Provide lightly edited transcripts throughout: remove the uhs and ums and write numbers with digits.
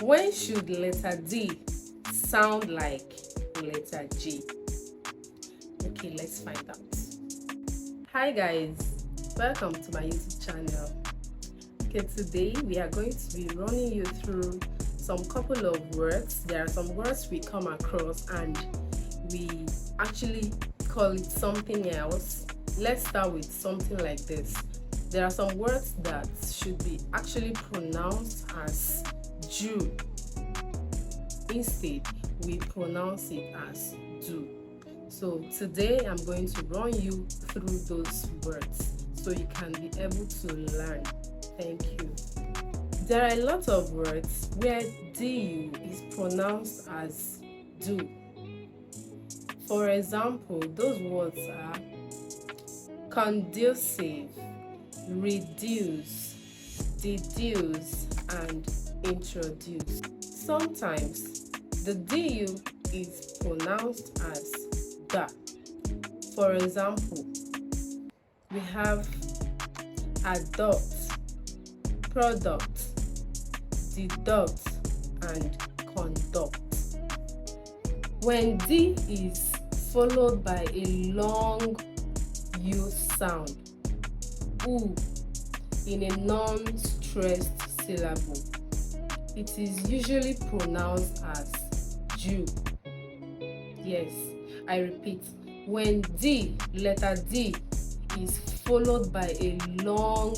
When should letter D sound like letter G? Okay, let's find out. Hi guys, welcome to my YouTube channel. Okay, today we are going to be running you through some couple of words. There are some words we come across and we actually call it something else. Let's start with something like this. There are some words that should be actually pronounced as Jew. Instead, we pronounce it as do. So today I'm going to run you through those words so you can be able to learn. Thank you. There are a lot of words where du is pronounced as do. For example, those words are conducive, reduce, deduce, and introduce. Sometimes the du is pronounced as da. For example, we have adopt, product, deduct, and conduct. When D is followed by a long U sound, U, in a non-stressed syllable, it is usually pronounced as Jew. Yes, I repeat, when letter D is followed by a long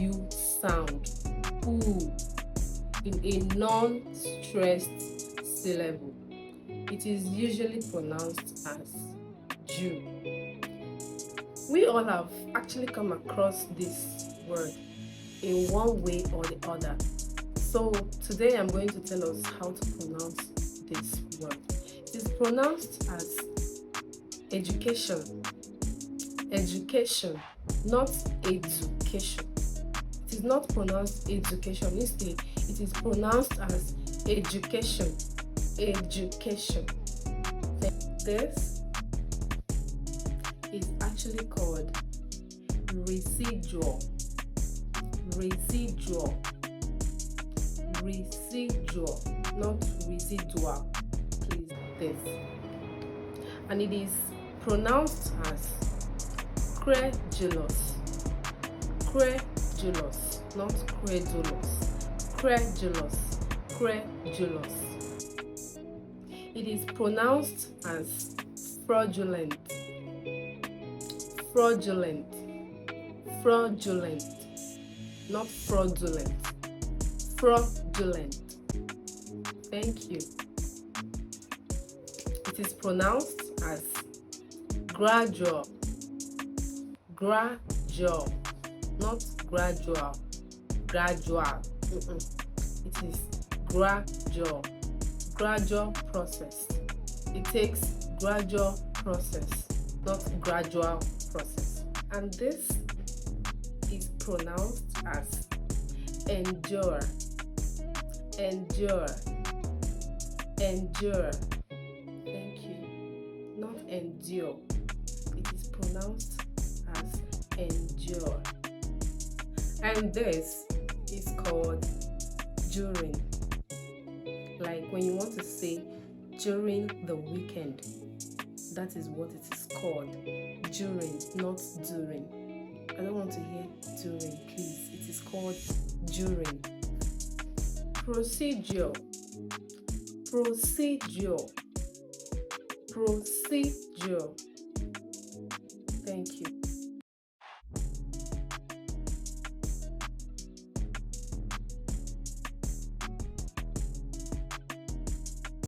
U sound, U, in a non-stressed syllable, it is usually pronounced as Jew. We all have actually come across this word in one way or the other. So today I'm going to tell us how to pronounce this word. It is pronounced as education. Education, not education. It is not pronounced education. Instead, it is pronounced as education. Education. This is actually called residual. Residual. Residual, not residual. Please, this. And it is pronounced as credulous. Credulous, not credulous. Credulous. Credulous. It is pronounced as fraudulent. Fraudulent. Fraudulent, not fraudulent. Fraudulent. Thank you. It is pronounced as gradual. Gradual, not gradual. Gradual. It is gradual. Gradual process. It takes gradual process, not gradual process. And this is pronounced as endure. Endure. Endure. Thank you. Not endure. It is pronounced as endure. And this is called during. Like when you want to say during the weekend, that is what it is called. During, not during. I don't want to hear during, please. It is called during. Procedure. Procedure. Procedure. Thank you.